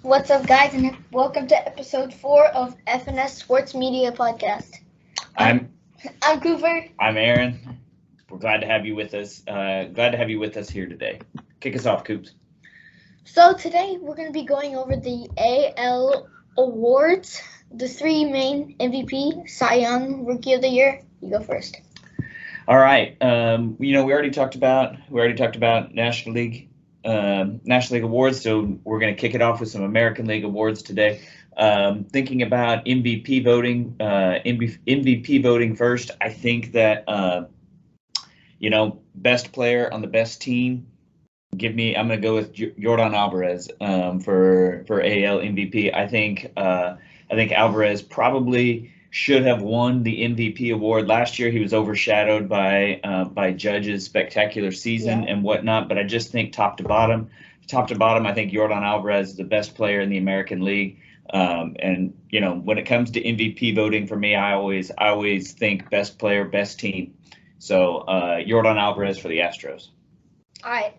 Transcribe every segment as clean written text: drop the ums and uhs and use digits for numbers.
What's up, guys, and welcome to episode 4 of FNS Sports Media Podcast. I'm Cooper. I'm Aaron. We're glad to have you with us. Glad to have you with us here today. Kick us off, Coops. So today we're going to be going over the AL awards, the 3 main MVP, Cy Young, Rookie of the Year. You go first. All right. We already talked about National League awards, so we're going to kick it off with some American League awards today. Thinking about MVP voting first, I think that best player on the best team. I'm going to go with Yordan Alvarez for AL MVP. I think Alvarez probably should have won the MVP award last year. He was overshadowed by Judge's spectacular season and whatnot. But I just think top to bottom, I think Yordan Alvarez is the best player in the American League. And when it comes to MVP voting for me, I always think best player, best team. So Yordan Alvarez for the Astros. All right.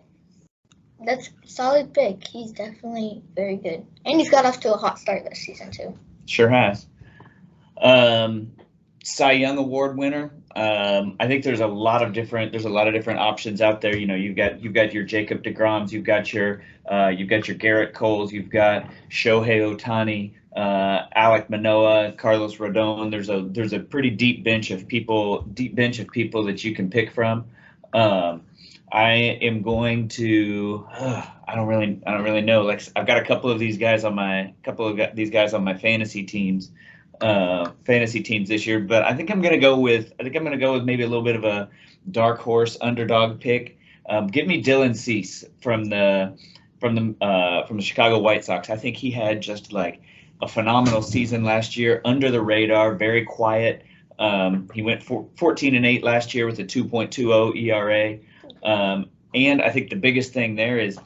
That's a solid pick. He's definitely very good. And he's got off to a hot start this season, too. Sure has. Cy Young Award winner. I think there's a lot of different options out there. You've got your Jacob deGroms, you've got your Garrett Coles, you've got Shohei Ohtani, Alek Manoah, Carlos Rodon. There's a pretty deep bench of people that you can pick from. I am going to. I don't really know. Like, I've got a couple of these guys on my fantasy teams. This year, but I think I'm gonna go with maybe a little bit of a dark horse underdog pick. Give me Dylan Cease from the Chicago White Sox. I think he had just like a phenomenal season last year, under the radar, very quiet. He went 14-8 last year with a 2.20 ERA. And I think the biggest thing there is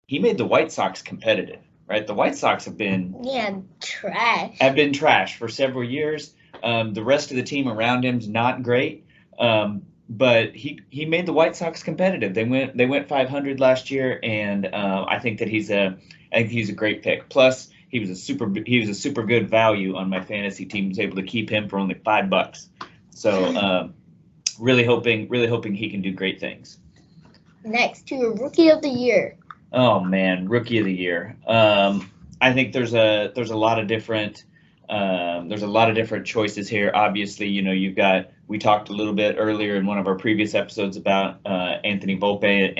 he made the White Sox competitive. Right, the White Sox have been trash for several years. The rest of the team around him's not great, but he made the White Sox competitive. They went 500 last year, and I think he's a great pick. Plus, he was a super good value on my fantasy team. I was able to keep him for only $5. So really hoping he can do great things. Next to your Rookie of the Year. Oh man, Rookie of the Year. I think there's a lot of different choices here. Obviously, we talked a little bit earlier in one of our previous episodes about Anthony Volpe,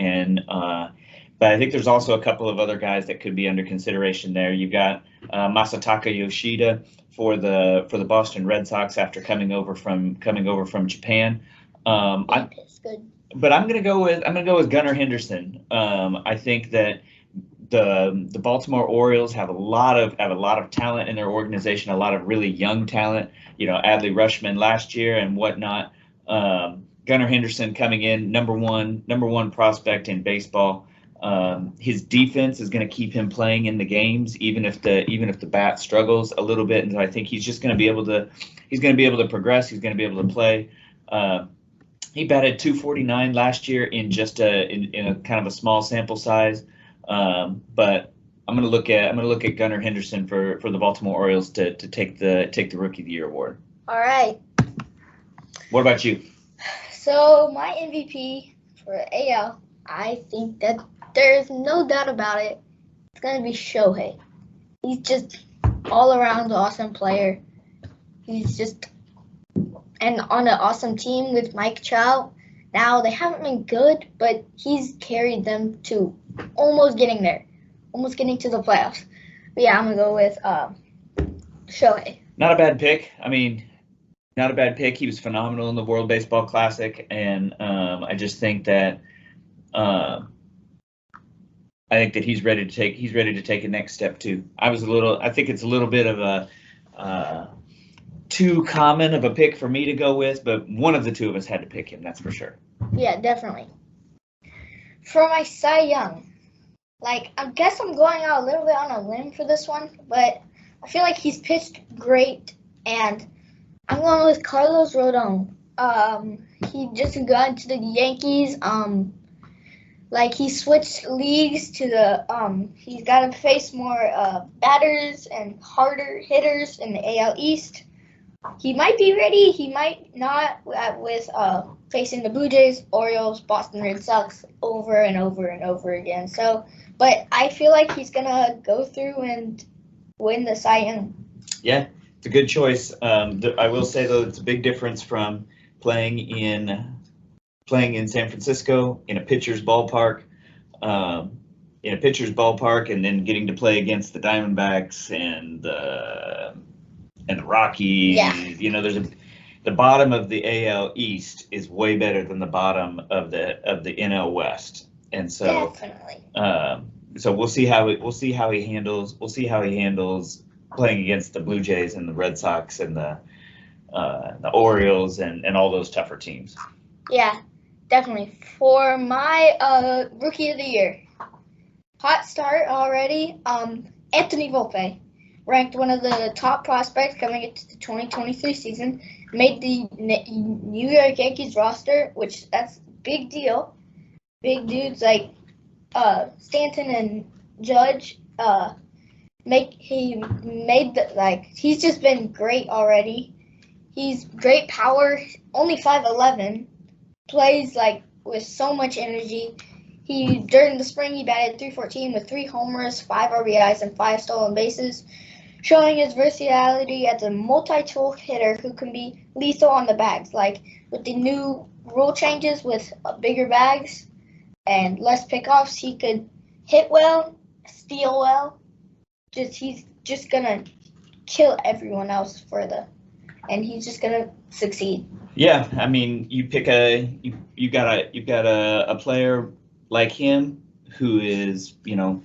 but I think there's also a couple of other guys that could be under consideration there. You've got Masataka Yoshida for the Boston Red Sox after coming over from Japan. That's good. But I'm gonna go with Gunnar Henderson. I think that the Baltimore Orioles have a lot of talent in their organization, a lot of really young talent. Adley Rutschman last year and whatnot. Gunnar Henderson coming in number one prospect in baseball. His defense is going to keep him playing in the games, even if the bat struggles a little bit. And I think he's just going to be able to progress. He's going to be able to play. He batted .249 last year in just in a kind of a small sample size, but I'm gonna look at Gunnar Henderson for the Baltimore Orioles to take the Rookie of the Year award. All right. What about you? So my MVP for AL, I think that there's no doubt about it. It's gonna be Shohei. He's just all around awesome player. He's just and on an awesome team with Mike Trout. Now, they haven't been good, but he's carried them to almost getting to the playoffs. But yeah, I'm going to go with Shohei. Not a bad pick. He was phenomenal in the World Baseball Classic, and I just think that he's ready to take a next step too. I think it's a little bit of a too common of a pick for me to go with, but one of the two of us had to pick him, that's for sure. Yeah, definitely. For my Cy Young, I guess I'm going out a little bit on a limb for this one, but I feel like he's pitched great, and I'm going with Carlos Rodon. He just got into the Yankees Like he switched leagues to the he's got to face more batters and harder hitters in the AL East. He might be ready. He might not with facing the Blue Jays, Orioles, Boston Red Sox over and over and over again. So, but I feel like he's gonna go through and win the Cy Young. Yeah, it's a good choice. I will say though, it's a big difference from playing in San Francisco in a pitcher's ballpark, and then getting to play against the Diamondbacks and the Rockies. Yeah. You know, the bottom of the AL East is way better than the bottom of the NL West, and so Definitely. So we'll see how he handles playing against the Blue Jays and the Red Sox and the Orioles and all those tougher teams. Yeah, definitely. For my Rookie of the Year, hot start already. Anthony Volpe, ranked one of the top prospects coming into the 2023 season, made the New York Yankees roster, which that's a big deal. Big dudes like Stanton and Judge. He's just been great already. He's great power, only 5'11", plays like with so much energy. During the spring he batted .314 with 3 homers, 5 RBIs, and 5 stolen bases, showing his versatility as a multi-tool hitter who can be lethal on the bags. Like with the new rule changes with bigger bags and less pickoffs, he could hit well, steal well. He's just gonna kill everyone else and he's just gonna succeed. Yeah, I mean, you got a player like him who is, you know,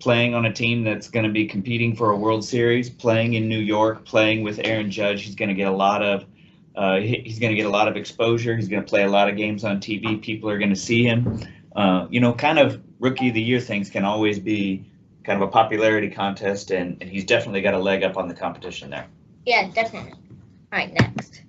playing on a team that's going to be competing for a World Series, playing in New York, playing with Aaron Judge. He's going to get a lot of exposure. He's going to play a lot of games on TV. People are going to see him. Kind of Rookie of the Year things can always be kind of a popularity contest, and he's definitely got a leg up on the competition there. Yeah, definitely. All right, next.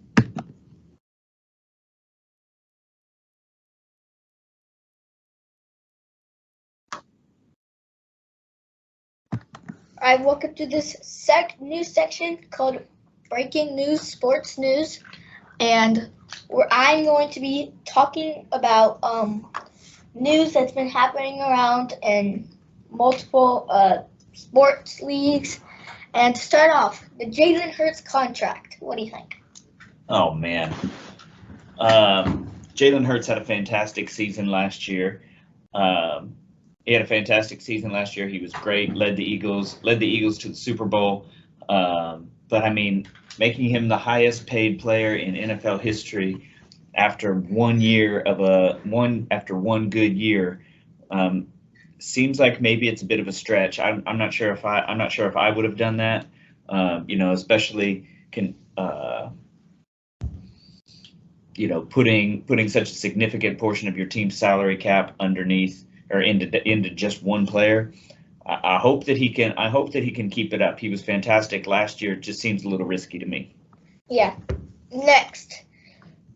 All right, welcome to this news section called Breaking News, Sports News, and where I'm going to be talking about news that's been happening around in multiple sports leagues. And to start off, the Jalen Hurts contract. What do you think? Oh, man. Jalen Hurts had a fantastic season last year. He had a fantastic season last year. He was great, led the Eagles to the Super Bowl. But, I mean, making him the highest paid player in NFL history after one good year seems like maybe it's a bit of a stretch. I'm not sure if I would have done that. Especially putting such a significant portion of your team's salary cap underneath or into just one player. I hope that he can keep it up. He was fantastic last year. It just seems a little risky to me. Yeah. Next,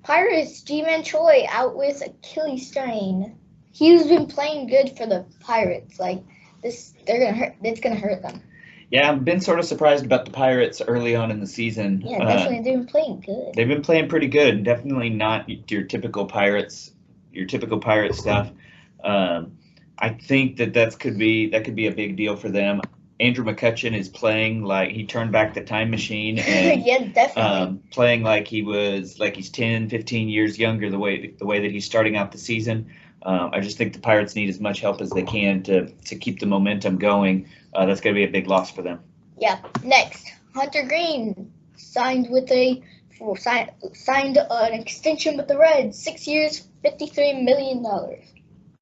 Pirates Ji-Man Choi out with Achilles strain. He's been playing good for the Pirates. Like this, it's gonna hurt them. Yeah, I've been sort of surprised about the Pirates early on in the season. Yeah, definitely they've been playing good. They've been playing pretty good. Definitely not your typical Pirates stuff. I think that could be a big deal for them. Andrew McCutchen is playing like he turned back the time machine and yeah, definitely. Playing like he's 10, 15 years younger the way that he's starting out the season. I just think the Pirates need as much help as they can to keep the momentum going. That's going to be a big loss for them. Yeah. Next, Hunter Green signed an extension with the Reds, 6 years, $53 million.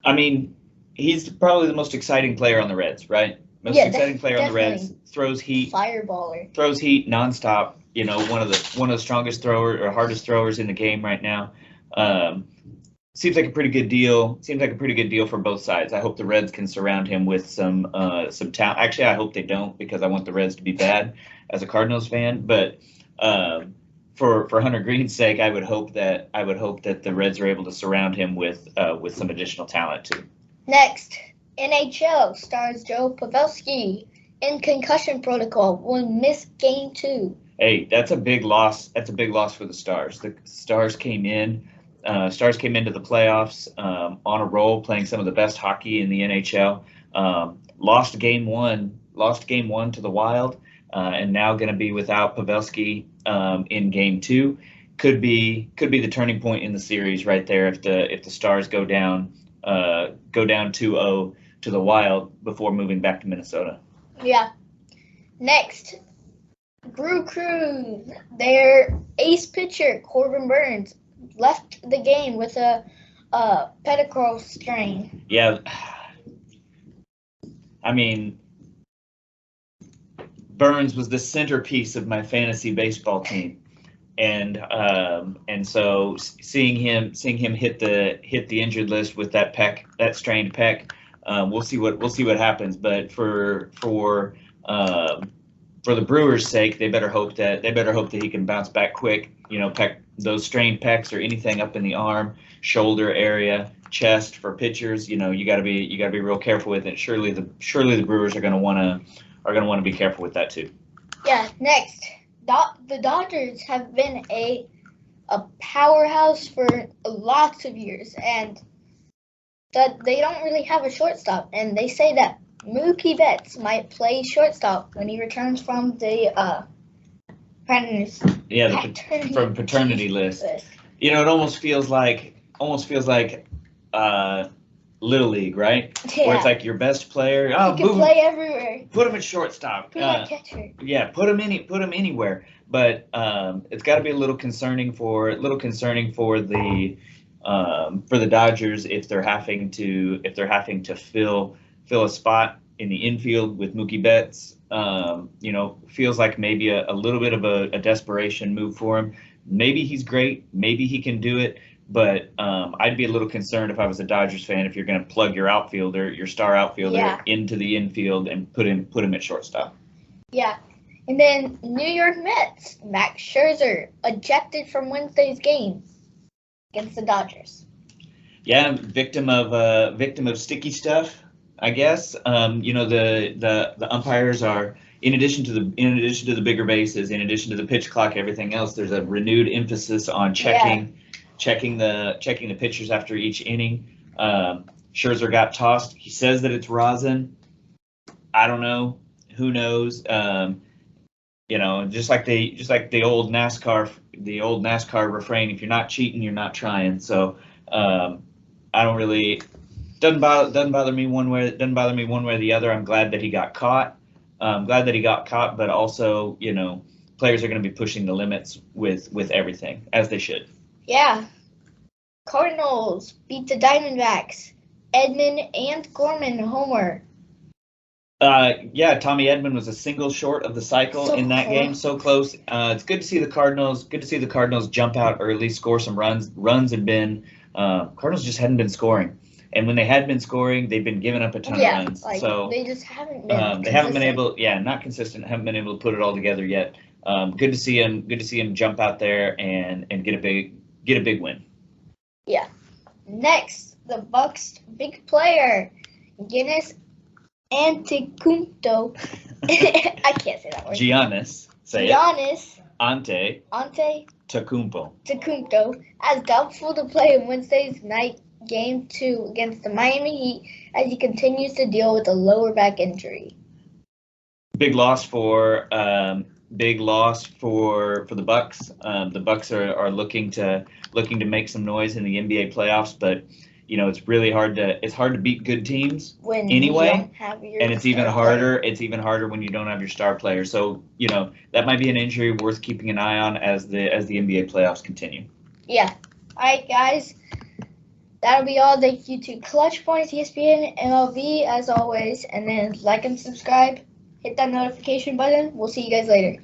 I mean, he's probably the most exciting player on the Reds, right? Most exciting player on the Reds. Throws heat. Fireballer. Throws heat nonstop. One of the strongest throwers or hardest throwers in the game right now. Seems like a pretty good deal. Seems like a pretty good deal for both sides. I hope the Reds can surround him with some talent. Actually, I hope they don't because I want the Reds to be bad as a Cardinals fan. But for Hunter Green's sake, I would hope that the Reds are able to surround him with some additional talent too. Next, NHL stars Joe Pavelski in concussion protocol will miss Game 2. Hey, that's a big loss. That's a big loss for the Stars. The Stars came in. Stars came into the playoffs on a roll, playing some of the best hockey in the NHL. Lost game one. Lost game one to the Wild, and now going to be without Pavelski in Game 2. Could be the turning point in the series right there if the Stars go down 2-0 to the Wild before moving back to Minnesota. Yeah. Next, Brew Crew, their ace pitcher, Corbin Burns, left the game with a pedicle strain. Yeah. I mean, Burns was the centerpiece of my fantasy baseball team. And so seeing him hit the injured list with that strained pec, we'll see what happens. But for the Brewers' sake, they better hope that he can bounce back quick. Those strained pecs or anything up in the arm, shoulder area, chest for pitchers. You got to be real careful with it. Surely the Brewers are going to want to be careful with that too. Yeah. Next. The Dodgers have been a powerhouse for lots of years, and that they don't really have a shortstop. And they say that Mookie Betts might play shortstop when he returns from the paternity list. It almost feels like Little League, right? Yeah. Where it's like your best player. He can play everywhere. Put him at shortstop. Put him at catcher. Yeah, put him anywhere. But it's got to be a little concerning for the Dodgers if they're having to fill a spot in the infield with Mookie Betts. Feels like maybe a little bit of a desperation move for him. Maybe he's great. Maybe he can do it. But I'd be a little concerned if I was a Dodgers fan if you're going to plug your star outfielder into the infield and put him at shortstop. Yeah. And then New York Mets, Max Scherzer ejected from Wednesday's game against the Dodgers. Yeah, victim of sticky stuff, I guess. The umpires are in addition to the bigger bases, in addition to the pitch clock, everything else. There's a renewed emphasis on checking the pitchers after each inning. Scherzer got tossed. He says that it's rosin. I don't know. Who knows? Just like the old NASCAR refrain: if you're not cheating, you're not trying. So I don't really doesn't bother me one way or the other. I'm glad that he got caught. But also players are going to be pushing the limits with everything, as they should. Yeah. Cardinals beat the Diamondbacks. Edman and Gorman homer. Tommy Edman was a single short of the cycle in that game. So close. It's good to see the Cardinals jump out early, score some runs. Cardinals just hadn't been scoring, and when they had been scoring, they've been giving up a ton of runs. So they just haven't been. They haven't been able. Yeah, not consistent. Haven't been able to put it all together yet. Good to see him jump out there and get a big win. Yeah. Next, the Bucks' big player, Giannis Antetokounmpo. I can't say that word. Giannis. Say Giannis. Ante. Antetokounmpo. As doubtful to play in Wednesday's night Game 2 against the Miami Heat as he continues to deal with a lower back injury. Big loss for the Bucks. The Bucks are looking to make some noise in the NBA playoffs, but it's really hard to beat good teams when anyway. You don't have your and it's even harder. It's even harder when you don't have your star player. So that might be an injury worth keeping an eye on as the NBA playoffs continue. Yeah. All right, guys. That'll be all. Thank you to Clutch Points, ESPN, MLB as always, and then like and subscribe. Hit that notification button. We'll see you guys later.